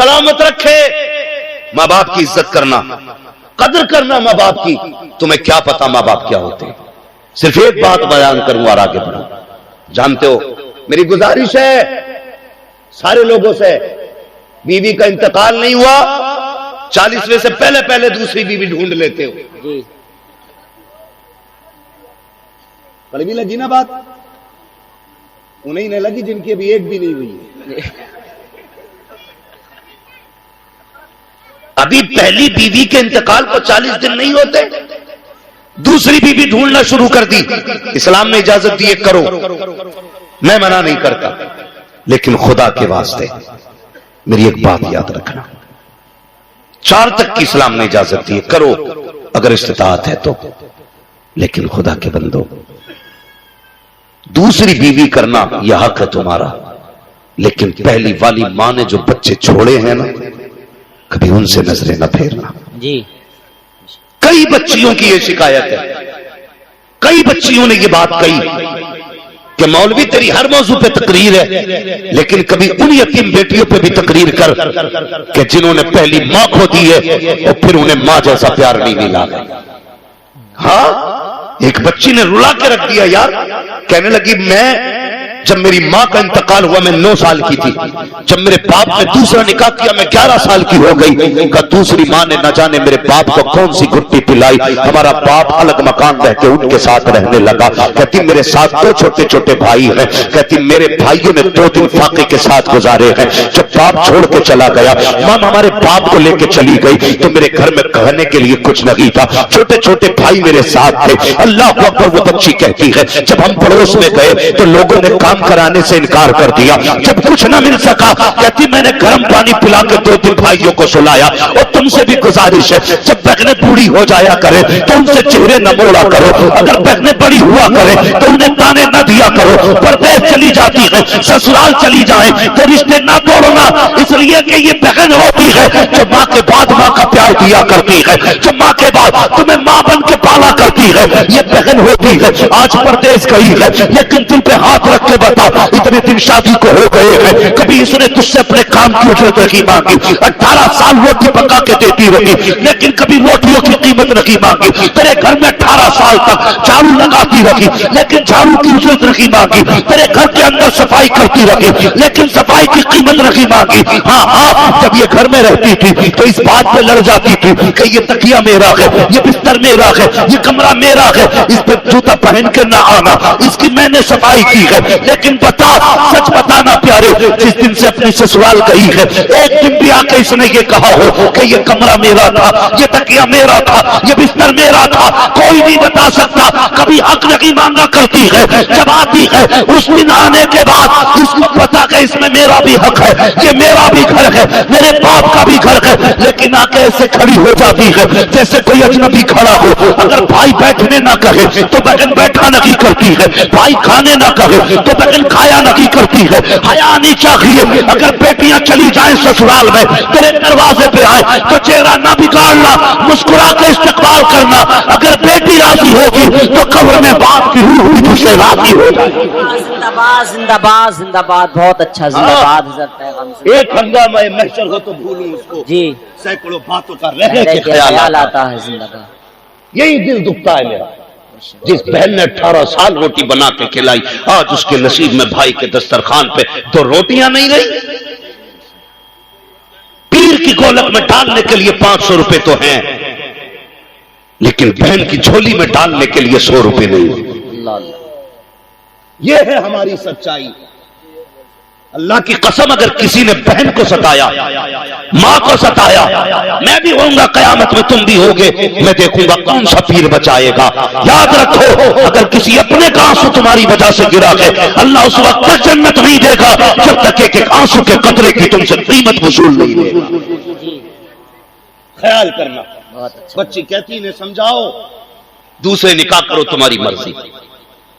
سلامت رکھے. ماں باپ کی عزت کرنا، قدر کرنا ماں باپ کی. تمہیں کیا پتا ماں باپ کیا ہوتے ہیں. صرف ایک بات بیان کروں اور آگے بڑھوں. جانتے ہو میری گزارش ہے سارے لوگوں سے، بیوی کا انتقال نہیں ہوا 40ویں سے پہلے دوسری بیوی ڈھونڈ لیتے ہو. کڑوی لگی نا بات؟ انہیں نہیں لگی جن کی ابھی ایک بھی نہیں ہوئی. ابھی پہلی بیوی کے انتقال کو 40 دن نہیں ہوتے، دوسری بیوی ڈھونڈنا شروع کر دی. اسلام نے اجازت دی کرو، میں منع نہیں کرتا، لیکن خدا کے واسطے میری ایک بات یاد رکھنا، 4 تک کی اسلام نے اجازت دی کرو اگر استطاعت ہے تو. لیکن خدا کے بندو، دوسری بیوی کرنا یہ حق ہے تمہارا، لیکن پہلی والی ماں نے جو بچے چھوڑے ہیں نا، کبھی ان سے نظریں نہ پھیرنا. جی کئی بچیوں کی یہ شکایت ہے، کئی بچیوں نے یہ بات کہی کہ مولوی تیری ہر موضوع پہ تقریر ہے، لیکن کبھی ان یتیم بیٹیوں پہ بھی تقریر کر کہ جنہوں نے پہلی ماں کھو دی ہے اور پھر انہیں ماں جیسا پیار نہیں ملا. ہاں ایک بچی نے رلا کے رکھ دیا یار، کہنے لگی میں جب میری ماں کا انتقال ہوا میں 9 سال کی تھی، جب میرے باپ نے دوسرا نکاح کیا میں 11 سال کی ہو گئی. کہ دوسری ماں نے نہ جانے میرے باپ کو کون سی گٹی پلائی، ہمارا باپ الگ مکان رہ کے ان کے ساتھ رہنے لگا. کہتی میرے ساتھ 2 چھوٹے چھوٹے بھائی ہیں، کہتی میرے بھائیوں نے 2 دن فاقے کے ساتھ گزارے ہیں. جب باپ چھوڑ کے چلا گیا، ماں ہمارے باپ کو لے کے چلی گئی تو میرے گھر میں کھانے کے لیے کچھ نہیں تھا، چھوٹے چھوٹے بھائی میرے ساتھ تھے. اللہ اکبر. وہ بچی کہتی ہے جب ہم پڑوس میں گئے تو لوگوں نے کام کرانے سے انکار کر دیا. جب کچھ نہ مل سکا کہتی میں نے گرم پانی پلا کے 2 دن بھائیوں کو سلایا. اور تم سے بھی گزارش ہے جب بہنیں بوڑھی ہو جایا کرے تو ان سے چہرے نہ موڑا کرو، اگر بہنیں بڑی ہوا کرے تو انہیں تانے نہ دیا کرو. پردیس چلی جاتی ہے، سسرال چلی جائیں تو رشتے نہ توڑنا، اس لیے کہ یہ بہن ہوتی ہے جو ماں کے بعد ماں کا پیار دیا کرتی ہے، جو ماں کے بعد تمہیں ماں بن کے پالا کرتی ہے، یہ بہن ہوتی ہے. آج پردیس گئی ہے لیکن تم پہ ہاتھ رکھ کے بتا اتنے دن شادی کو ہو گئے ہیں، کبھی اس نے تجھ سے اپنے کام کی اجرت نہیں مانگی. 18 سال روٹی پکا کے دیتی رہی لیکن کبھی روٹیوں کی قیمت نہیں مانگی. تیرے گھر میں 18 سال تک جھاڑو لگاتی رہی لیکن جھاڑو کی اجرت نہیں مانگی. تیرے گھر کے اندر صفائی کرتی رہی لیکن صفائی کی قیمت نہیں مانگی. ہاں جب یہ گھر میں رہتی تھی تو اس بات پہ لڑ جاتی تھی کہ یہ تکیہ میرا ہے، یہ بستر میرا ہے، یہ کمرہ میرا ہے، اس پہ جوتا پہن کے نہ آنا، اس کی میں نے صفائی کی ہے. لیکن بتا، سچ بتانا پیارے، جس دن سے اپنی سسرال گئی ہے ایک دن بھی آ کے اس نے یہ کہا ہو کہ یہ کمرہ میرا تھا، یہ تکیہ میرا تھا، یہ بستر میرا تھا؟ کوئی نہیں بتا سکتا. کبھی حق نہیں مانگا کرتی ہے. جب آتی ہے اس دن آنے کے بعد اس کو پتا کہ اس میں میرا بھی حق ہے، یہ میرا بھی گھر ہے، میرے باپ کا بھی گھر ہے. لیکن آ کے ایسے کھڑی ہو جاتی ہے جیسے کوئی اجنبی کھڑا ہو. اگر بھائی بیٹھنے نہ کہے تو بہن بیٹھا نہیں کرتی ہے، بھائی کھانے نہ کہے تو بہن کھایا نہیں کرتی ہے. حیا نہیں چاہیے. اگر بیٹیاں چلی جائیں سسرال میں تیرے دروازے پہ آئے تو چہرہ نہ بگاڑنا، مسکرا کے استقبال کرنا. اگر بیٹی راضی ہوگی تو قبر میں باپ کی روح بھی تجھ سے راضی ہو جائے. زندہ باد زندہ باد زندہ باد. بہت اچھا، زندہ باد. حضرت پیغام سے ایک ہنگامہ محشر ہو تو بھولوں اس کو، جی سینکڑوں باتوں کا رہنے کے خیال آتا ہے. زندہ باد. یہی دل دکھتا ہے میرا. جس بہن نے 18 سال روٹی بنا کے کھلائی، آج اس کے نصیب میں بھائی کے دسترخوان پہ تو روٹیاں نہیں رہی. پیر کی گولک میں ڈالنے کے لیے 500 روپے تو ہیں، لیکن بہن کی جھولی میں ڈالنے کے لیے 100 روپے نہیں. یہ ہے ہماری سچائی. اللہ کی قسم اگر کسی نے بہن کو ستایا، ماں کو ستایا، میں بھی ہوں گا قیامت میں، تم بھی ہوگے. میں دیکھوں گا کون سا پیر بچائے گا. یاد رکھو اگر کسی اپنے کا آنسو تمہاری وجہ سے گرا ہے، اللہ اس وقت تک جنت نہیں دے گا جب تک ایک آنسو کے قطرے کی تم سے قیمت وصول نہیں دے گا. خیال کرنا. بچی کہتی انہیں سمجھاؤ دوسرے نکاح کرو تمہاری مرضی،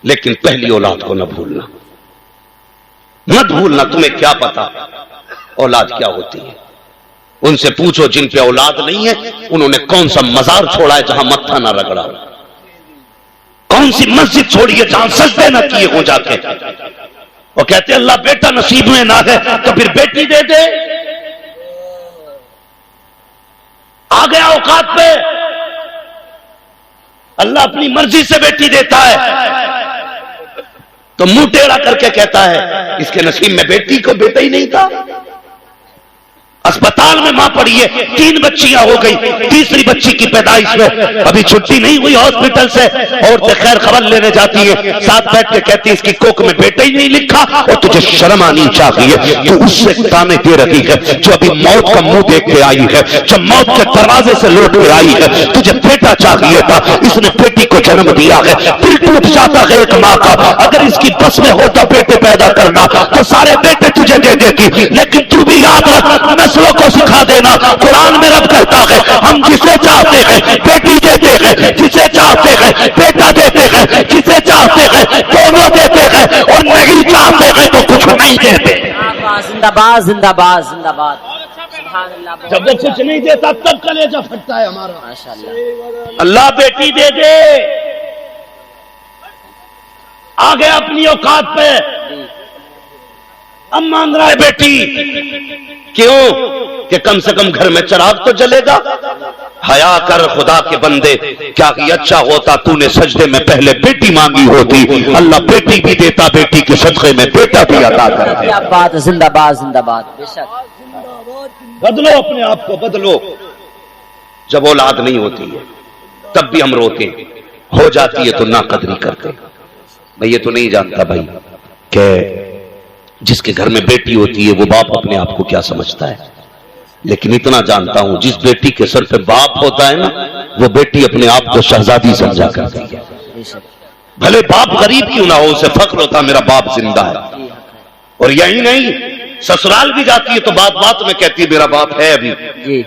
لیکن پہلی اولاد کو نہ بھولنا، مت بھولنا. تمہیں کیا پتا اولاد کیا ہوتی ہے. ان سے پوچھو جن پہ اولاد نہیں ہے انہوں نے کون سا مزار چھوڑا ہے جہاں متھا نہ رگڑا، کون سی مسجد چھوڑی ہے جہاں سجدے نہ کیے ہوں جا کے. وہ کہتے اللہ بیٹا نصیب میں نہ ہے تو پھر بیٹی دے دے. اوقات پہ اللہ اپنی مرضی سے بیٹی دیتا ہے تو منہ ٹیڑھا کر کے کہتا ہے اس کے نصیب میں بیٹی کو بیٹا ہی نہیں تھا. اسپتال میں ماں پڑی ہے, 3 بچیاں ہو گئی, تیسری بچی کی پیدائش میں ابھی چھٹی نہیں ہوئی ہاسپٹل سے, عورتیں خیر خبر لینے جاتی ہیں, ساتھ بیٹھ کے کہتی ہے اس کی کوک میں بیٹا ہی نہیں لکھا, اور تجھے شرم آنی چاہیے, تو اس سے تانے دے رہی ہے جو ابھی موت کا منہ دیکھ کے آئی ہے, جو موت کے دروازے سے لوٹ کے آئی ہے. تجھے بیٹا چاہیے تھا, اس نے بیٹی کو جنم دیا ہے, دل ٹوٹ جاتا ہے ایک ماں کا, اگر اس کی بس میں ہوتا بیٹے پیدا کرنا تو سارے بیٹے تجھے دے دیتی, لیکن تو بھی یاد رکھ نسلوں کو سکھا دینا. قرآن میں رب کہتا ہے ہم جسے چاہتے ہیں بیٹی دیتے ہیں, جسے چاہتے ہیں بیٹا دیتے ہیں, جسے چاہتے ہیں دونوں دیتے ہیں, اور نہیں چاہتے ہیں تو کچھ نہیں دیتے. زندہ باد زندہ باد زندہ باد. سبحان اللہ. جب وہ کچھ نہیں دیتا تب کلیجہ پھٹتا ہے ہمارا. ماشاءاللہ. اللہ بیٹی دے دے, آ گیا اپنی اوقات پہ, اب مانگ رہا ہے بیٹی. کیوں کہ کم سے کم گھر میں چراغ تو جلے گا. حیا کر خدا کے بندے, کیا کہ اچھا ہوتا تو نے سجدے میں پہلے بیٹی مانگی ہوتی. اللہ بیٹی بھی دیتا, بیٹی کے صدقے میں بیٹا بھی عطا کرتا. کیا بات ہے. زندہ باد زندہ باد. بے شک. بدلو اپنے آپ کو, بدلو. جب اولاد نہیں ہوتی ہے تب بھی ہم روتے, ہو جاتی ہے تو ناقدری کرتے. میں یہ تو نہیں جانتا بھائی کہ جس کے گھر میں بیٹی ہوتی ہے وہ باپ اپنے آپ کو کیا سمجھتا ہے, لیکن اتنا جانتا ہوں جس بیٹی کے سر پہ باپ ہوتا ہے نا, وہ بیٹی اپنے آپ کو شہزادی سمجھا کرتی ہے. بھلے باپ غریب کیوں نہ ہو, اسے فخر ہوتا میرا باپ زندہ ہے. اور یہی نہیں, سسرال بھی جاتی ہے تو بات بات میں کہتی ہے میرا باپ ہے ابھی,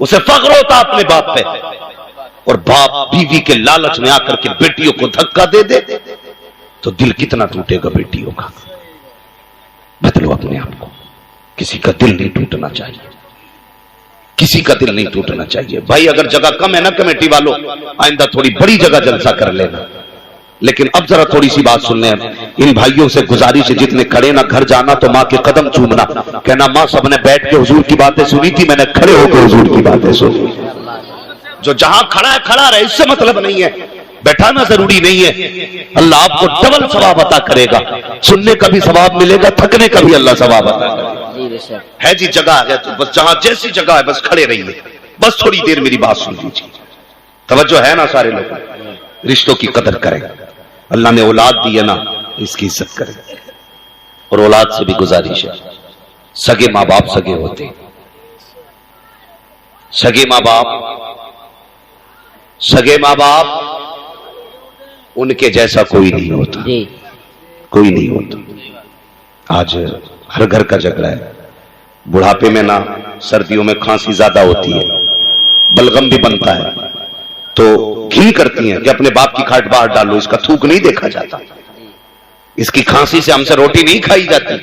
اسے فخر ہوتا اپنے باپ پہ. اور باپ بیوی کے لالچ میں آ کر کے بیٹیوں کو دھکا دے دے تو دل کتنا ٹوٹے گا بیٹیوں کا. بدلو اپنے آپ کو, کسی کا دل نہیں ٹوٹنا چاہیے, کسی کا دل نہیں ٹوٹنا چاہیے. بھائی اگر جگہ کم ہے نا کمیٹی والوں, آئندہ تھوڑی بڑی جگہ جلسہ کر لینا. لیکن اب ذرا تھوڑی سی بات سن لیں, ان بھائیوں سے گزارش ہے جتنے کھڑے نا گھر جانا تو ماں کے قدم چومنا, کہنا ماں سب نے بیٹھ کے حضور کی باتیں سنی تھی, میں نے کھڑے ہو کے حضور کی باتیں سنی. جو جہاں کھڑا ہے کھڑا رہے, اس سے مطلب نہیں ہے, بیٹھانا ضروری نہیں ہے. اللہ آپ کو ڈبل ثواب عطا کرے گا, سننے کا بھی ثواب ملے گا, تھکنے کا بھی اللہ ثواب عطا کرے گا. ہے جی جگہ ہے تو بس جہاں جیسی جگہ ہے بس کھڑے رہیے, بس تھوڑی دیر میری بات سن لیجیے. توجہ ہے نا سارے لوگ, رشتوں کی قدر کریں. اللہ نے اولاد دی ہے نا, اس کی عزت کریں. اور اولاد سے بھی گزارش ہے, سگے ماں باپ سگے ہوتے, سگے ماں باپ, سگے ماں باپ ان کے جیسا کوئی نہیں ہوتا, کوئی نہیں ہوتا. آج ہر گھر کا جھگڑا ہے. بڑھاپے میں نا سردیوں میں کھانسی زیادہ ہوتی ہے, بلغم بھی بنتا ہے, تو گھی کرتی ہیں کہ اپنے باپ کی کھاٹ باہر ڈالو, اس کا تھوک نہیں دیکھا جاتا, اس کی کھانسی سے ہم سے روٹی نہیں کھائی جاتی.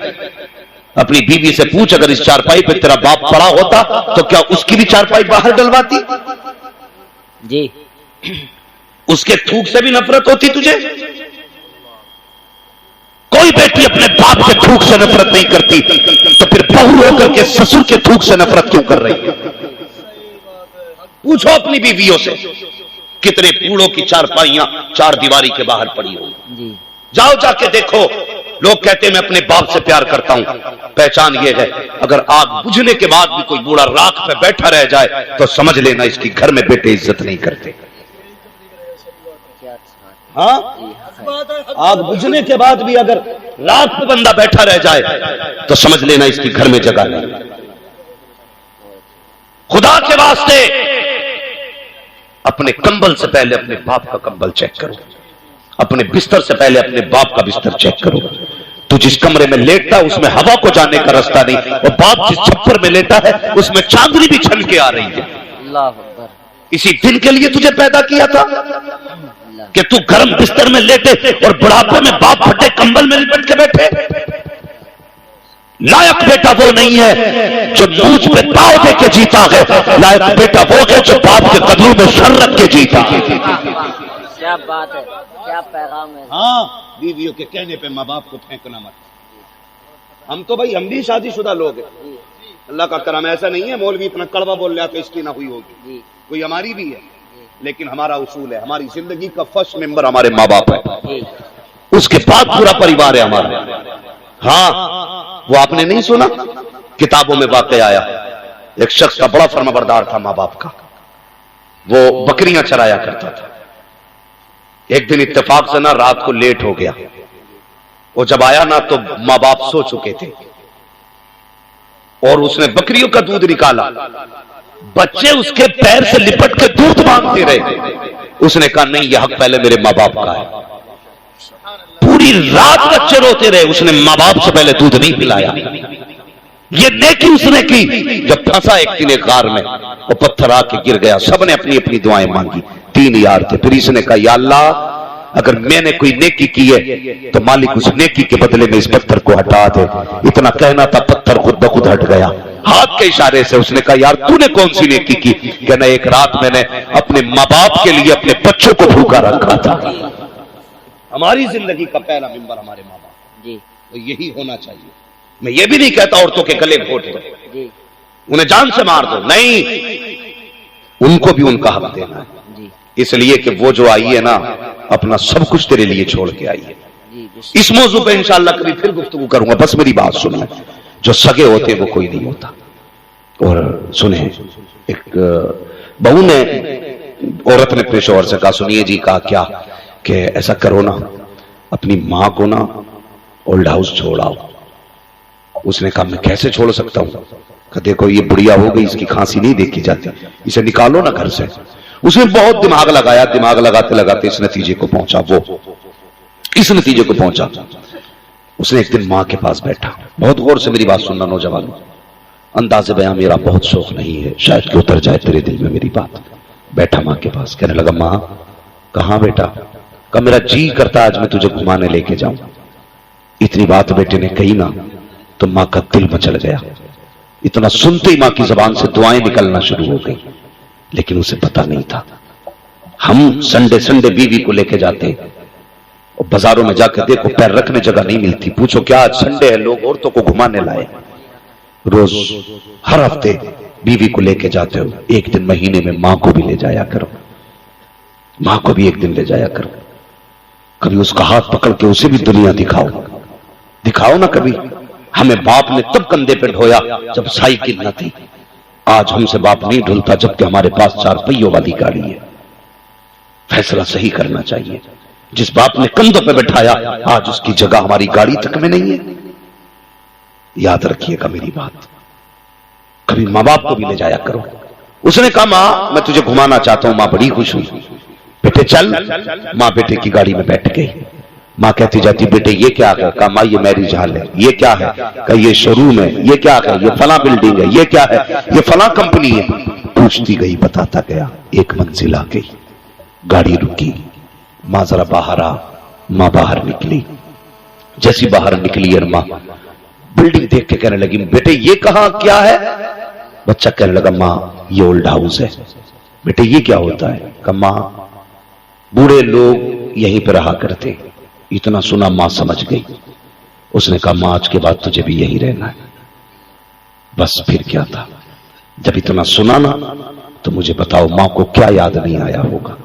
اپنی بیوی سے پوچھ, اگر اس چارپائی پہ تیرا باپ پڑا ہوتا تو کیا اس کی بھی چارپائی باہر ڈلواتی؟ جی. اس کے تھوک سے بھی نفرت ہوتی تجھے؟ کوئی بیٹی اپنے باپ کے تھوک سے نفرت نہیں کرتی, تو پھر بہو ہو کر کے سسر کے تھوک سے نفرت کیوں کر رہی ہے؟ پوچھو اپنی بیویوں سے, کتنے کوڑوں کی چارپائیاں چار دیواری کے باہر پڑی ہوئی. جاؤ جا کے دیکھو. لوگ کہتے ہیں میں اپنے باپ سے پیار کرتا ہوں, پہچان یہ ہے اگر آگ بجھنے کے بعد بھی کوئی بوڑھا راکھ پہ بیٹھا رہ جائے تو سمجھ لینا اس کی گھر میں بیٹے عزت نہیں کرتے. ہاں, آگ بجھنے کے بعد بھی اگر رات پہ بندہ بیٹھا رہ جائے تو سمجھ لینا اس کی گھر میں جگہ نہیں. خدا کے واسطے اپنے کمبل سے پہلے اپنے باپ کا کمبل چیک کرو, اپنے بستر سے پہلے اپنے باپ کا بستر چیک کرو. تو جس کمرے میں لیٹتا اس میں ہوا کو جانے کا راستہ نہیں, اور باپ جس چھپر میں لیٹا ہے اس میں چاندنی بھی چھن کے آ رہی ہے. اسی دن کے لیے تجھے پیدا کیا تھا کہ تو گرم بستر میں لیٹے اور بڑھاپے میں باپ پھٹے کمبل میں لپٹ کے بیٹھے. لائق بیٹا وہ نہیں ہے جو نوچ پہ تاؤ دے کے جیتا ہے, لائق بیٹا وہ ہے جو باپ کے قدموں میں سر رکھ کے جیتا ہے. کیا بات ہے, کیا پیغام ہے. ہاں, بیویوں کے کہنے پہ ماں باپ کو پھینکنا مت. ہم تو بھائی ہم بھی شادی شدہ لوگ ہیں, اللہ کا کرم ایسا نہیں ہے مولوی اتنا کڑوا بول رہا تو اس کی نہ ہوئی ہوگی، کوئی ہماری بھی ہے، لیکن ہمارا اصول ہے، ہماری زندگی کا فرسٹ ممبر ہمارے ماں باپ ہے، اس کے بعد پورا پریوار ہے ہمارا۔ ہاں وہ آپ نے نہیں سنا کتابوں میں واقع آیا، ایک شخص کا بڑا فرمانبردار تھا ماں باپ کا، وہ بکریاں چرایا کرتا تھا۔ ایک دن اتفاق سے نا رات کو لیٹ ہو گیا، وہ جب آیا نا تو ماں باپ سو چکے تھے، اور اس نے بکریوں کا دودھ نکالا، بچے اس کے پیر سے لپٹ کے دودھ مانگتے رہے۔ اس نے کہا نہیں، یہ حق پہلے میرے ماں باپ کا ہے۔ پوری رات بچے روتے رہے، اس نے ماں باپ سے پہلے دودھ نہیں پلایا۔ یہ نیکی اس نے کی۔ جب پھنسا ایک دن ایک غار میں، وہ پتھر آ کے گر گیا، سب نے اپنی اپنی دعائیں مانگی، 3 یار تھے۔ پھر اس نے کہا یا اللہ اگر میں نے کوئی نیکی کی ہے تو مالک اس نیکی کے بدلے میں اس پتھر کو ہٹا دے۔ اتنا کہنا تھا پتھر خود بخود ہٹ گیا۔ ہاتھ کے اشارے سے اس نے کہا یار تو نے کون سی نیکی کی؟ کہنا ایک رات میں نے اپنے ماں باپ کے لیے اپنے بچوں کو بھوکا رکھا تھا۔ ہماری زندگی کا پہلا ممبر ہمارے ماں باپ، تو یہی ہونا چاہیے۔ میں یہ بھی نہیں کہتا عورتوں کے گلے گھونٹ دو، انہیں جان سے مار دو، نہیں، ان کو بھی ان کا حق دینا ہے، اس لیے کہ وہ جو آئی ہے نا اپنا سب کچھ تیرے لیے چھوڑ کے آئی ہے۔ اس موضوع پہ انشاءاللہ کبھی پھر گفتگو کروں گا، بس میری بات سنیں۔ جو سگے ہوتے وہ کوئی نہیں ہوتا۔ اور سنیں، ایک بہو نے، عورت نے اپنے شوہر سے کہا سنیے جی، کہا کیا؟ کہ ایسا کرو نا اپنی ماں کو نا اولڈ ہاؤس چھوڑاؤ۔ اس نے کہا میں کیسے چھوڑ سکتا ہوں؟ کہ دیکھو یہ بڑھیا ہو گئی، اس کی کھانسی نہیں دیکھی جاتی، اسے نکالو نا گھر سے۔ اس نے بہت دماغ لگایا، دماغ لگاتے لگاتے اس نتیجے کو پہنچا، اس نتیجے کو پہنچا۔ اس نے ایک دن ماں کے پاس بیٹھا، بہت غور سے میری بات سننا نوجوانوں، انداز بیان میرا بہت شوق نہیں ہے، شاید کہ اتر جائے تیرے دل میں میری بات۔ بیٹھا ماں کے پاس، کہنے لگا ماں کہاں بیٹا؟ کہ میرا جی کرتا آج میں تجھے گھمانے لے کے جاؤں۔ اتنی بات بیٹے نے کہی نا تو ماں کا دل مچل گیا۔ اتنا سنتے ہی ماں کی زبان سے دعائیں نکلنا شروع ہو گئی، لیکن اسے پتا نہیں تھا۔ ہم سنڈے سنڈے بیوی کو لے کے جاتے اور بازاروں میں جا کے دیکھو پیر رکھنے جگہ نہیں ملتی، پوچھو کیا آج سنڈے ہے، لوگ عورتوں کو گھمانے لائے۔ روز ہر ہفتے بیوی کو لے کے جاتے ہو، ایک دن مہینے میں ماں کو بھی لے جایا کرو، ماں کو بھی ایک دن لے جایا کرو۔ کبھی اس کا ہاتھ پکڑ کے اسے بھی دنیا دکھاؤ نا کبھی۔ ہمیں باپ نے تب کندھے پہ ڈھویا جب سائیکل نہ تھی، آج ہم سے باپ نہیں ڈھلتا جبکہ ہمارے پاس 4 پہیوں والی گاڑی ہے۔ فیصلہ صحیح کرنا چاہیے۔ جس باپ نے کندھوں پہ بٹھایا آج اس کی جگہ ہماری گاڑی تک میں نہیں ہے۔ یاد رکھیے گا میری بات، کبھی ماں باپ کو بھی لے جایا کرو۔ اس نے کہا ماں میں تجھے گھمانا چاہتا ہوں۔ ماں بڑی خوش ہوئی، بیٹے چل۔ ماں بیٹے کی گاڑی میں بیٹھ گئی۔ ماں کہتی جاتی بیٹے یہ کیا ہے؟ کہا ماں یہ میرج ہال ہے۔ یہ کیا ہے؟ کہا یہ شو روم ہے۔ یہ کیا ہے؟ یہ فلاں بلڈنگ ہے۔ یہ کیا ہے؟ یہ فلاں کمپنی ہے۔ پوچھتی گئی، بتاتا گیا۔ 1 منزل آ گئی، گاڑی رکی، ماں ذرا باہر آ۔ ماں باہر نکلی، جیسی باہر نکلی اور ماں بلڈنگ دیکھ کے کہنے لگی بیٹے یہ کہاں کیا ہے؟ بچہ کہنے لگا ماں یہ اولڈ ہاؤس ہے۔ بیٹے یہ کیا ہوتا ہے؟ کہ ماں بوڑھے لوگ یہیں پہ رہا کرتے۔ اتنا سنا ماں سمجھ گئی۔ اس نے کہا ماں آج کے بعد تجھے بھی یہی رہنا ہے۔ بس پھر کیا تھا؟ جب اتنا سنا نا تو مجھے بتاؤ ماں کو کیا یاد نہیں آیا ہوگا؟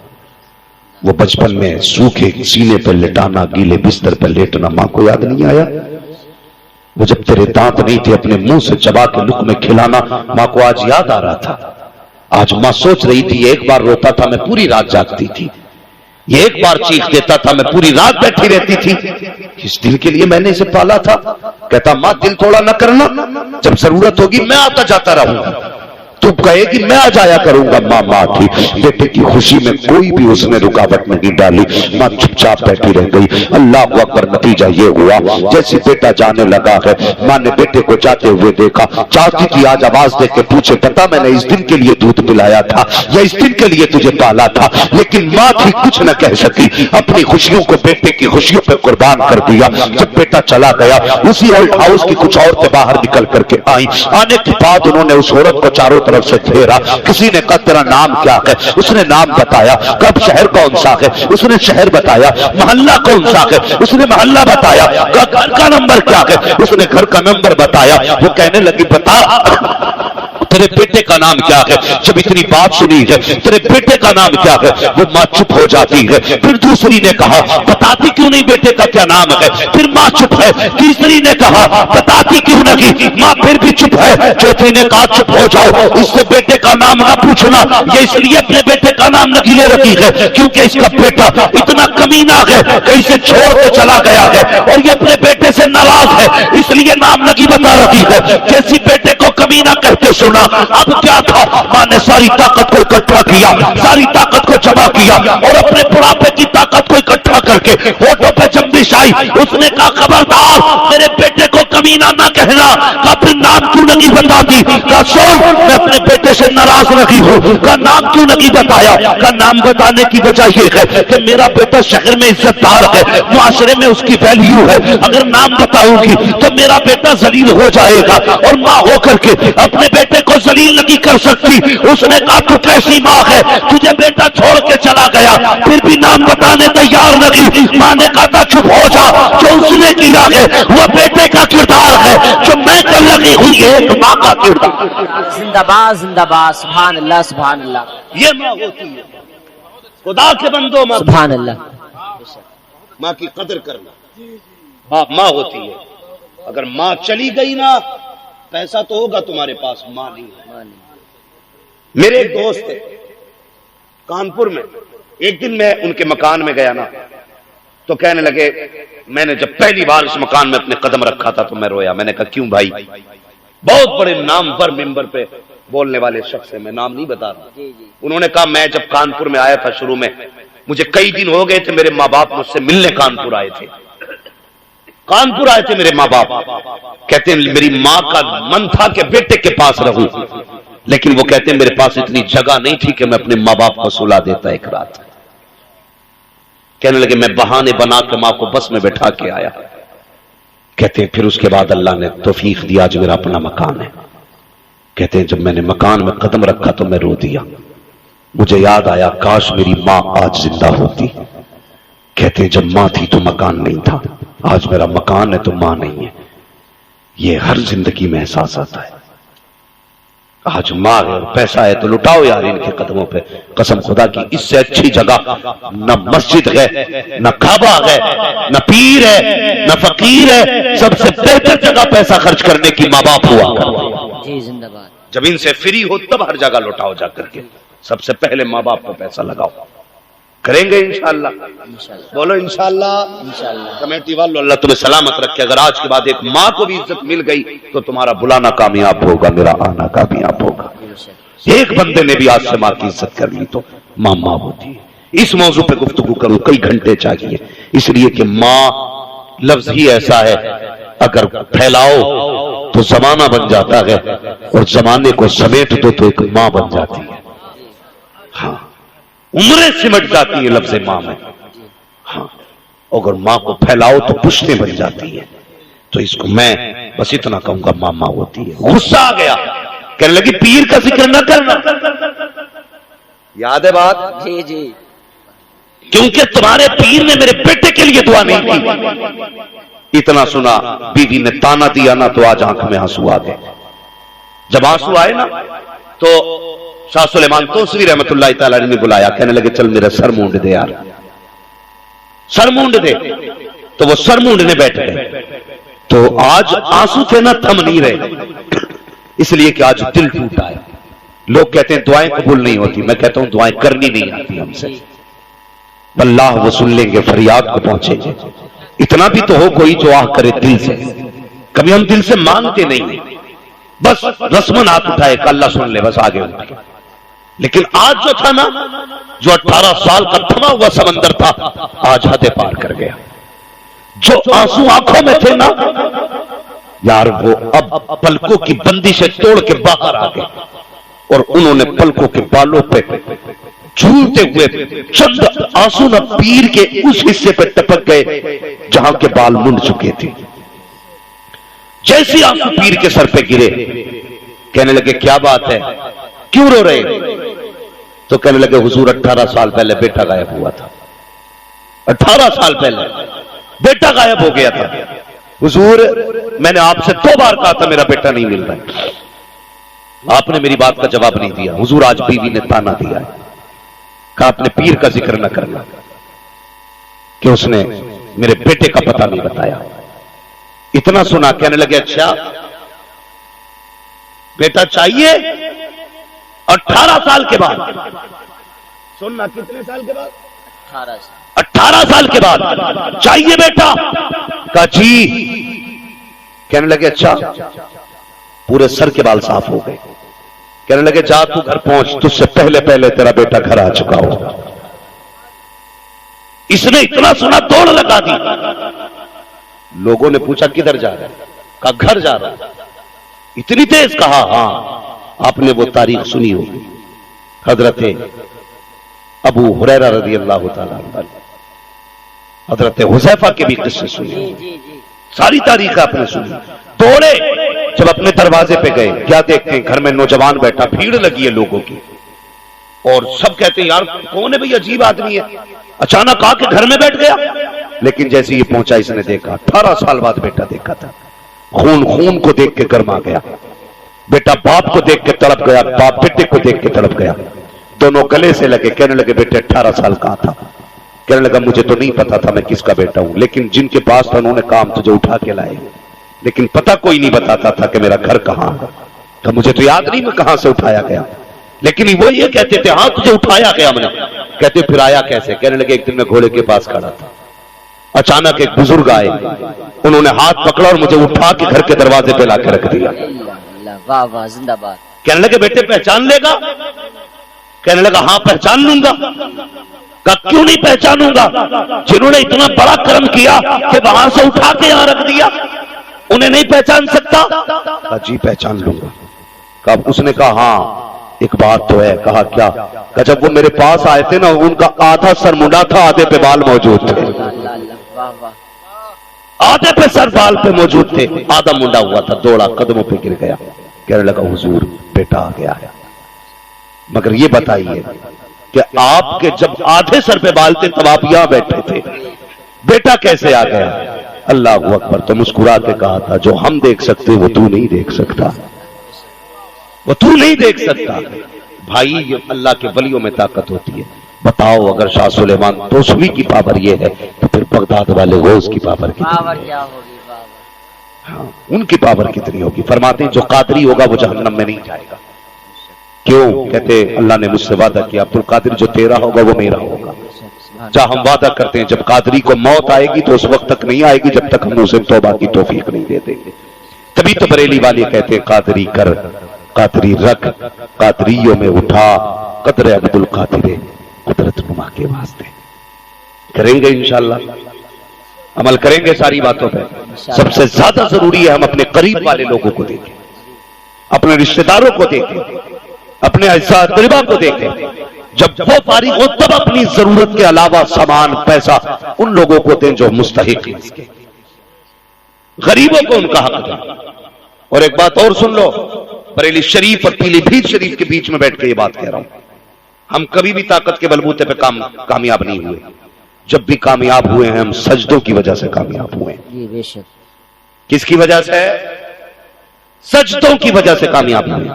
وہ بچپن میں سوکھے سینے پر لٹانا، گیلے بستر پر لیٹنا ماں کو یاد نہیں آیا؟ وہ جب تیرے دانت نہیں تھے اپنے منہ سے چبا کے لقمے کھلانا ماں کو آج یاد آ رہا تھا۔ آج ماں سوچ رہی تھی ایک بار روتا تھا میں پوری رات جاگتی تھی، یہ ایک بار چیخ دیتا تھا میں پوری رات بیٹھی رہتی تھی۔ اس دل کے لیے میں نے اسے پالا تھا۔ کہتا ماں دل تھوڑا نہ کرنا، جب ضرورت ہوگی میں آتا جاتا رہوں گا، تو کہے گی میں آ جایا کروں گا۔ ماں تھی، بیٹے کی خوشی میں کوئی بھی اس نے رکاوٹ نہیں ڈالی۔ ماں چپ چاپ بیٹھی رہ گئی۔ اللہ اکبر، نتیجہ یہ ہوا جیسے بیٹا جانے لگا ہے، ماں نے بیٹے کو جاتے ہوئے دیکھا، چاہتی تھی آج آواز دے کے پوچھے پتا میں نے اس دن کے لیے دودھ پلایا تھا یا اس دن کے لیے تجھے پالا تھا، لیکن ماں تھی کچھ نہ کہہ سکی، اپنی خوشیوں کو بیٹے کی خوشیوں پہ قربان کر دیا۔ جب بیٹا چلا گیا اسی اولڈ ہاؤس کی کچھ عورتیں باہر نکل کر کے آئیں، آنے کے بعد انہوں نے اس عورت کو چاروں طرف طرف سے گھیرا. کسی نے کہا تیرا نام کیا ہے؟ اس نے نام بتایا. کب شہر کون سا ہے؟ اس نے شہر بتایا. محلہ کون سا ہے؟ اس نے محلہ بتایا. گھر کا نمبر کیا ہے؟ اس نے گھر کا نمبر بتایا. وہ کہنے لگی بتا تیرے بیٹے کا نام کیا ہے؟ جب اتنی بات سنی ہے تیرے بیٹے کا نام کیا ہے، وہ ماں چپ ہو جاتی ہے. پھر دوسری نے کہا بتاتی کیوں نہیں بیٹے کا کیا نام ہے؟ پھر ماں چپ ہے. تیسری نے کہا بتاتی کیوں نہیں؟ ماں پھر بھی چپ ہے. چوتھی نے کہا چپ ہو جاؤ، اس سے بیٹے کا نام نہ پوچھنا. یہ اس لیے اپنے بیٹے کا نام نکلے رکھی ہے کیونکہ اس کا بیٹا اتنا کمینہ ہے کہ اسے چھوڑ کے چلا گیا ہے اور یہ اپنے بیٹے سے ناراض ہے، اس لیے نام نہیں بتا رہی ہے. جیسی بیٹے کو کمینہ کہتے سنا، اب کیا تھا؟ ماں نے ساری طاقت کو اکٹھا کیا، ساری طاقت کو جمع کیا اور اپنے بڑھاپے کی طاقت کو اکٹھا کر کے ہوٹوں پہ جنبش آئی. اس نے کہا خبردار میرے بیٹے کو کمینہ نہ کہنا. کہا پھر نام کیوں نہیں بتاتی؟ کہا سن میں اپنے بیٹے سے ناراض رہی ہوں. کہا نام کیوں نہیں بتایا؟ کہا نام بتانے کی وجہ یہ ہے کہ میرا بیٹا شہر میں عزت دار ہے، معاشرے میں اس کی ویلیو ہے. اگر نام بتاؤں گی تو میرا بیٹا ذلیل ہو جائے گا اور ماں ہو کر کے اپنے بیٹے کو ذلیل نہیں کر سکتی. اس نے کہا تو کیسی ماں ہے، تجھے بیٹا چھوڑ کے چلا گیا پھر بھی نام بتانے تیار نہیں. ماں نے کہا تھا چپ ہو جا، جو اس نے کیا ہے وہ بیٹے کا کردار ہے، جو میں کر لگی ہوئی ہے ایک ماں کا کردار. زندہ باد زندہ باد. سبحان اللہ سبحان اللہ. یہ ماں ہوتی ہے. خدا کے بندوں ماں سبحان اللہ. ماں کی قدر کرنا. باپ ماں ہوتی ہے. اگر ماں چلی گئی نا پیسہ تو ہوگا تمہارے پاس، ماں نہیں. میرے ایک دوست تھے کانپور میں. ایک دن میں ان کے مکان میں گیا نا تو کہنے لگے میں نے جب پہلی بار اس مکان میں اپنے قدم رکھا تھا تو میں رویا. میں نے کہا کیوں بھائی؟ بہت بڑے نام پر ممبر پہ بولنے والے شخص ہیں، میں نام نہیں بتا رہا. انہوں نے کہا میں جب کانپور میں آیا تھا شروع میں مجھے کئی دن ہو گئے تھے، میرے ماں باپ مجھ سے ملنے کانپور آئے تھے. کانپور آئے تھے میرے ماں باپ. کہتے ہیں میری ماں کا من تھا کہ بیٹے کے پاس رہوں، لیکن وہ کہتے ہیں میرے پاس اتنی جگہ نہیں تھی کہ میں اپنے ماں باپ کو سلا دیتا ایک رات. کہنے لگے میں بہانے بنا کے ماں کو بس میں بٹھا کے آیا. کہتے ہیں پھر اس کے بعد اللہ نے توفیق دیا جو میرا اپنا مکان ہے. کہتے ہیں جب میں نے مکان میں قدم رکھا تو میں رو دیا. مجھے یاد آیا کاش میری ماں آج زندہ ہوتی. کہتے ہیں جب ماں تھی تو مکان نہیں تھا، آج میرا مکان ہے تو ماں نہیں ہے. یہ ہر زندگی میں احساس آتا ہے. آج ماں ہے اور پیسہ ہے تو لٹاؤ یار ان کے قدموں پہ. قسم خدا کی اس سے اچھی جگہ نہ مسجد ہے، نہ کعبہ ہے، نہ پیر ہے، نہ فقیر ہے. سب سے بہتر جگہ پیسہ خرچ کرنے کی ماں باپ ہوا. جی زندہ باد. جب ان سے فری ہو تب ہر جگہ لوٹاؤ جا کر کے. سب سے پہلے ماں باپ کو پیسہ لگاؤ. کریں گے انشاءاللہ. بولو انشاءاللہ. کمیٹی والوں اللہ تمہیں سلامت رکھے. اگر آج کے بعد ایک ماں کو بھی عزت مل گئی تو تمہارا بلانا کامیاب ہوگا، میرا آنا کامیاب ہوگا. ایک بندے نے بھی آج سے ماں کی عزت کر لی تو ماں ماں ہوتی ہے. اس موضوع پہ گفتگو کروں کئی گھنٹے چاہیے، اس لیے کہ ماں لفظ ہی ایسا ہے اگر پھیلاؤ تو زمانہ بن جاتا ہے اور زمانے کو سمیٹ دو تو ایک ماں بن جاتی ہے. ہاں عمریں سمٹ جاتی ہیں لفظ ماں میں. ہاں اگر ماں کو پھیلاؤ تو پشتیں بن جاتی ہیں. تو اس کو میں بس اتنا کہوں گا ماں ماں ہوتی ہے. غصہ آ گیا کہنے لگی پیر کا ذکر نہ کرنا. یاد ہے بات؟ جی جی. کیونکہ تمہارے پیر نے میرے بیٹے کے لیے دعا نہیں کی. اتنا سنا بیوی نے تانا دیا نا تو آج آنکھ میں آنسو آ گئے. جب آنسو آئے نا تو شاہ سلیمان توسوی رحمت اللہ تعالی نے بلایا. کہنے لگے چل میرا سر مونڈ دے یار، سر مونڈ دے. تو وہ سر مونڈنے بیٹھ گئے. تو آج آنسو تھے نا تھم نہیں رہے اس لیے کہ آج دل ٹوٹا ہے. لوگ کہتے ہیں دعائیں قبول نہیں ہوتی، میں کہتا ہوں دعائیں کرنی نہیں آتی ہم سے. اللہ وہ سن لیں گے، فریاد کو پہنچیں گے. اتنا بھی تو ہو کوئی جو آہ کرے دل سے. کبھی ہم دل سے مانگتے نہیں، بس رسمن ہاتھ اٹھائے کہ اللہ سن لے بس آگے اٹھ کے. لیکن آج جو تھا نا، جو 18 سال کا تھما ہوا سمندر تھا آج حد پار کر گیا. جو آنسو آنکھوں میں تھے نا یار وہ اب پلکوں کی بندشیں توڑ کے باہر آ گئے اور انہوں نے پلکوں کے بالوں پہ جھولتے ہوئے چند آنسو نہ پیر کے اس حصے پہ ٹپک گئے جہاں کے بال منڈ چکے تھے. جیسے آنسو پیر کے سر پہ گرے کہنے لگے کیا بات ہے؟ کیوں رو رہے؟ تو کہنے لگے حضور 18 سال پہلے بیٹا غائب ہوا تھا، 18 سال پہلے بیٹا غائب ہو گیا تھا حضور، میں نے آپ سے 2 بار کہا تھا میرا بیٹا نہیں مل رہا ہے، آپ نے میری بات کا جواب نہیں دیا۔ حضور آج بیوی نے تانا دیا ہے، کہا اپنے پیر کا ذکر نہ کرنا کہ اس نے میرے بیٹے کا پتہ نہیں بتایا۔ اتنا سنا کہنے لگے اچھا بیٹا چاہیے؟ 18 سال کے بعد سننا، کتنے سال کے بعد؟ 18 سال کے بعد چاہیے بیٹا؟ کہا جی۔ کہنے لگے اچھا، پورے سر کے بال صاف ہو گئے۔ کہنے لگے جا تو گھر پہنچ، تجھ سے پہلے پہلے تیرا بیٹا گھر آ چکا ہو۔ اس نے اتنا سنا دوڑ لگا دی۔ لوگوں نے پوچھا کدھر جا رہا ہے؟ کہا گھر جا رہا ہے۔ اتنی تیز کہا ہاں، آپ نے وہ تاریخ سنی ہوگی، حضرت ابو ہریرہ رضی اللہ تعالیٰ عنہ، حضرت حذیفہ کے بھی قصے سنے، ساری تاریخ آپ نے سنی۔ دوڑے، جب اپنے دروازے پہ گئے کیا دیکھتے ہیں گھر میں نوجوان بیٹھا، بھیڑ لگی ہے لوگوں کی، اور سب کہتے ہیں یار کون ہے بھئی، عجیب آدمی ہے، اچانک آ کے گھر میں بیٹھ گیا۔ لیکن جیسے یہ پہنچا اس نے دیکھا 18 سال بعد بیٹا دیکھا تھا، خون خون کو دیکھ کے گرما گیا، بیٹا باپ کو دیکھ کے تڑپ گیا، باپ بیٹے کو دیکھ کے تڑپ گیا، دونوں گلے سے لگے۔ کہنے لگے بیٹے 18 سال کا تھا؟ کہنے لگا مجھے تو نہیں پتا تھا میں کس کا بیٹا ہوں، لیکن جن کے پاس تھا انہوں نے کام تجھے اٹھا کے لائے، لیکن پتا کوئی نہیں بتاتا تھا کہ میرا گھر کہاں ہے، تو مجھے تو یاد نہیں میں کہاں سے اٹھایا گیا، لیکن وہ یہ کہتے تھے ہاں تجھے اٹھایا گیا ہم نے۔ کہتے پھر آیا کیسے؟ کہنے لگے ایک دن میں گھوڑے کے پاس کھڑا تھا، اچانک ایک بزرگ آئے، انہوں نے ہاتھ پکڑا اور مجھے اٹھا کے گھر کے دروازے پہ لا کے رکھ دیا۔ واہ واہ، زندہ باد۔ کہنے لگے بیٹے پہچان لے گا؟ کہنے لگا ہاں پہچان لوں گا۔ کہا کیوں نہیں پہچانوں گا؟ جنہوں نے اتنا بڑا کرم کیا کہ وہاں سے اٹھا کے یہاں رکھ دیا، انہیں نہیں پہچان سکتا؟ کہا جی پہچان لوں گا۔ کہا اس نے کہا ہاں ایک بات تو ہے۔ کہا کیا؟ کہا جب وہ میرے پاس آئے تھے نا ان کا آدھا سر منڈا تھا، آدھے پہ بال موجود تھے، آدھے پہ سر بال پہ موجود تھے، آدھا منڈا ہوا تھا، دوڑا قدموں پہ گر گیا۔ کہنے لگا حضور بیٹا آ گیا ہے، مگر یہ بتائیے کہ آپ کے جب آدھے سر پہ بال تھے تب آپ یہاں بیٹھے تھے، بیٹا کیسے آ گیا؟ اللہ اکبر۔ تو مسکرا کے کہا تھا جو ہم دیکھ سکتے وہ تو نہیں دیکھ سکتا، وہ تو نہیں دیکھ سکتا۔ بھائی یہ اللہ کے ولیوں میں طاقت ہوتی ہے۔ بتاؤ اگر شاہ سلیمان توسوی کی پاور یہ ہے تو پھر بغداد والے غوث کی پاور کیا ہوگی؟ ہاں ان کی پاور کتنی ہوگی؟ فرماتے ہیں جو قادری ہوگا وہ جہنم میں نہیں جائے گا۔ کیوں؟ کہتے اللہ نے مجھ سے وعدہ کیا عبد القادر جو تیرا ہوگا وہ میرا ہوگا۔ جہاں ہم وعدہ کرتے ہیں جب قادری کو موت آئے گی تو اس وقت تک نہیں آئے گی جب تک ہم اسے توبہ کی توفیق نہیں دے دیں گے۔ تبھی تو بریلی والے کہتے ہیں قادری کر، قادری رکھ، قادریوں میں اٹھا، قدر عبد القادر قدرت نما کے واسطے۔ کریں گے انشاءاللہ، عمل کریں گے ساری باتوں پہ۔ سب سے زیادہ ضروری ہے ہم اپنے قریب والے لوگوں کو دیکھیں، اپنے رشتہ داروں کو دیکھیں، اپنے اعزاء اقربا کو دیکھیں۔ جب وہ فارغ ہو تب اپنی ضرورت کے علاوہ سامان پیسہ ان لوگوں کو دیں جو مستحق ہیں، غریبوں کو ان کا حق دیں۔ اور ایک بات اور سن لو، بریلی شریف اور پیلی بھیت شریف کے بیچ میں بیٹھ کے یہ بات کہہ رہا ہوں، ہم کبھی بھی طاقت کے بلبوتے پہ کامیاب نہیں ہوئے۔ جب بھی کامیاب ہوئے ہیں ہم سجدوں کی وجہ سے کامیاب ہوئے ہیں۔ کس کی وجہ سے؟ سجدوں کی وجہ سے کامیاب ہوئے۔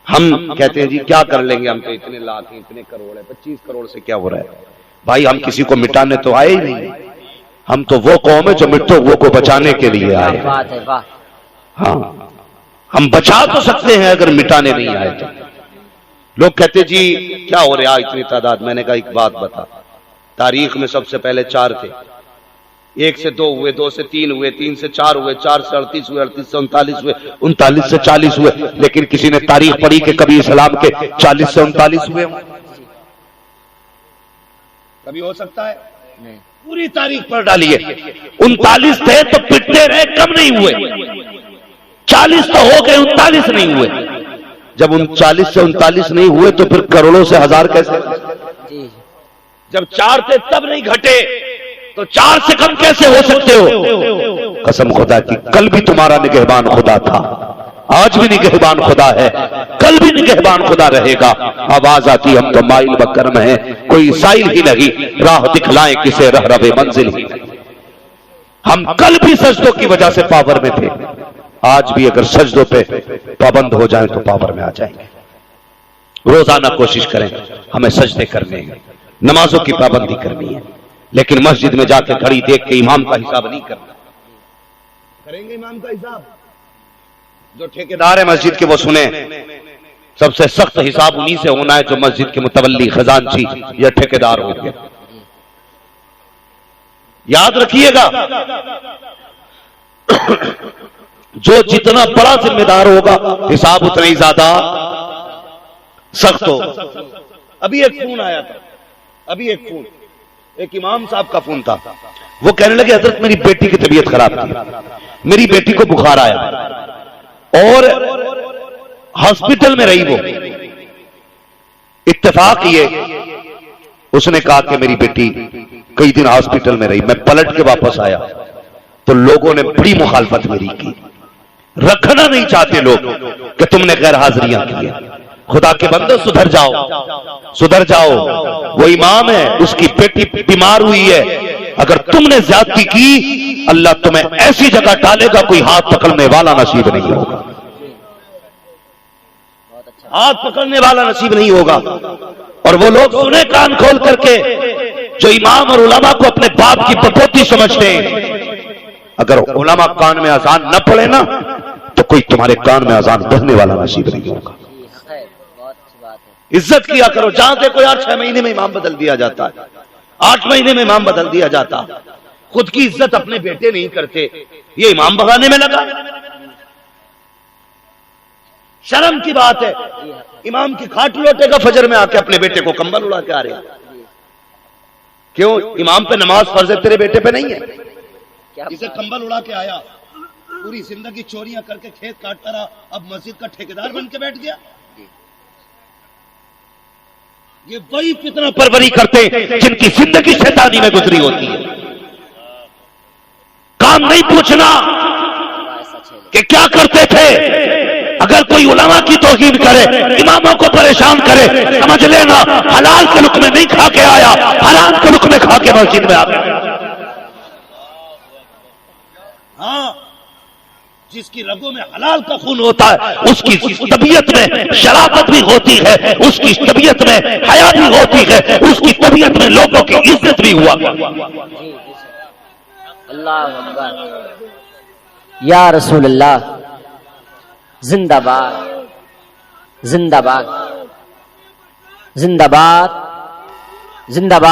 ہم کہتے ہیں جی کیا کر لیں گے، ہم تو اتنے لاکھ ہیں، اتنے کروڑ ہیں، 25 کروڑ سے کیا ہو رہا ہے؟ بھائی ہم کسی کو مٹانے تو آئے ہی نہیں، ہم تو وہ قوم ہے جو مٹو وہ کو بچانے کے لیے آئے۔ ہاں ہم بچا تو سکتے ہیں اگر مٹانے نہیں آئے تو۔ لوگ کہتے جی کیا ہو رہا ہے اتنی تعداد؟ میں نے کہا ایک بات بتا، تاریخ میں سب سے پہلے 4 تھے، 1 سے 2 ہوئے، 2 سے 3 ہوئے، 3 سے 4 ہوئے، 4 سے 38 ہوئے، 38 سے 39 ہوئے، 39 سے 40 ہوئے، لیکن کسی نے تاریخ پڑھی کہ کبھی اسلام کے 40 سے 39 ہوئے؟ کبھی ہو سکتا ہے؟ نہیں۔ پوری تاریخ پڑھ ڈالیے، 39 تھے تو پٹتے رہے، کم نہیں ہوئے، 40 تو ہو گئے، 39 نہیں ہوئے۔ جب 39 سے 39 نہیں ہوئے تو پھر کروڑوں سے ہزار کیسے؟ جب 4 تھے تب نہیں گھٹے تو 4 سے کم کیسے ہو سکتے ہو؟ قسم خدا کی کل بھی تمہارا نگہبان خدا تھا، آج بھی نگہبان خدا ہے، کل بھی نگہبان خدا رہے گا۔ آواز آتی ہم تو مائل بکرم ہیں، کوئی سائل ہی نہیں، راہ دکھلائیں کسے رہ رہے منزل ہی نہیں۔ ہم کل بھی سجدوں کی وجہ سے پاور میں تھے، آج بھی اگر سجدوں پہ پابند ہو جائیں تو پاور میں آ جائیں گے۔ روزانہ کوشش کریں ہمیں سجدے کرنے ہیں، نمازوں کی پابندی کرنی ہے، لیکن مسجد میں جا کے گھڑی دیکھ کے امام کا حساب نہیں کرنا۔ کریں گے امام کا حساب؟ جو ٹھیکیدار ہے مسجد کے وہ سنیں، سب سے سخت حساب انہی سے ہونا ہے جو مسجد کے متولی، خزانچی یا ٹھیکیدار ہو گیا۔ یاد رکھیے گا، جو جتنا بڑا ذمہ دار ہوگا حساب اتنا ہی زیادہ سخت ہو۔ ابھی ایک فون آیا تھا، ایک امام صاحب کا فون تھا، وہ کہنے لگے حضرت میری بیٹی کی طبیعت خراب تھی، میری بیٹی کو بخار آیا اور ہاسپٹل میں رہی وہ۔ اتفاق یہ اس نے کہا کہ میری بیٹی کئی دن ہاسپٹل میں رہی، میں پلٹ کے واپس آیا تو لوگوں نے بڑی مخالفت میری کی، رکھنا نہیں چاہتے لوگ کہ تم نے غیر حاضریاں کی ہیں۔ خدا کے بندو سدھر جاؤ، وہ امام ہے، اس کی بیٹی بیمار ہوئی ہے، اگر تم نے زیادتی کی اللہ تمہیں ایسی جگہ ڈالے گا کوئی ہاتھ پکڑنے والا نصیب نہیں ہوگا، ہاتھ پکڑنے والا نصیب نہیں ہوگا۔ اور وہ لوگ سنے کان کھول کر کے جو امام اور علماء کو اپنے باپ کی پپوتی سمجھتے ہیں، اگر علماء کان میں اذان نہ پڑے نا تو کوئی تمہارے کان میں اذان پڑھنے والا نصیب نہیں ہوگا۔ عزت کیا کرو، جہاں دیکھو یار 6 مہینے میں امام بدل دیا جاتا ہے، 8 مہینے میں امام بدل دیا جاتا، خود کی عزت اپنے بیٹے نہیں کرتے، یہ امام بغانے میں لگا۔ شرم کی بات ہے، امام کی کھاٹ لوٹے گا فجر میں آ کے اپنے بیٹے کو کمبل اڑا کے آ رہے ہیں۔ کیوں؟ امام پہ نماز فرض ہے، تیرے بیٹے پہ نہیں ہے۔ اسے کمبل اڑا کے آیا، پوری زندگی چوریاں کر کے کھیت کاٹتا رہا، اب مسجد کا ٹھیکیدار بن کے بیٹھ گیا۔ یہ وہی فتنہ پروری کرتے جن کی زندگی شیطانی میں گزری ہوتی ہے۔ کام نہیں پوچھنا کہ کیا کرتے تھے، اگر کوئی علماء کی توہین کرے، اماموں کو پریشان کرے، سمجھ لینا حلال کے لقمے نہیں کھا کے آیا، حرام کے لقمے کھا کے مسجد میں آ گیا۔ ہاں، جس کی رگوں میں حلال کا خون ہوتا ہے اس کی طبیعت میں شرافت بھی ہوتی ہے، اس کی طبیعت میں حیا بھی ہوتی ہے، اس کی طبیعت میں لوگوں کی عزت بھی ہوا۔ اللہ اکبر، یا رسول اللہ، زندہ باد، زندہ باد، زندہ باد، زندہ باد۔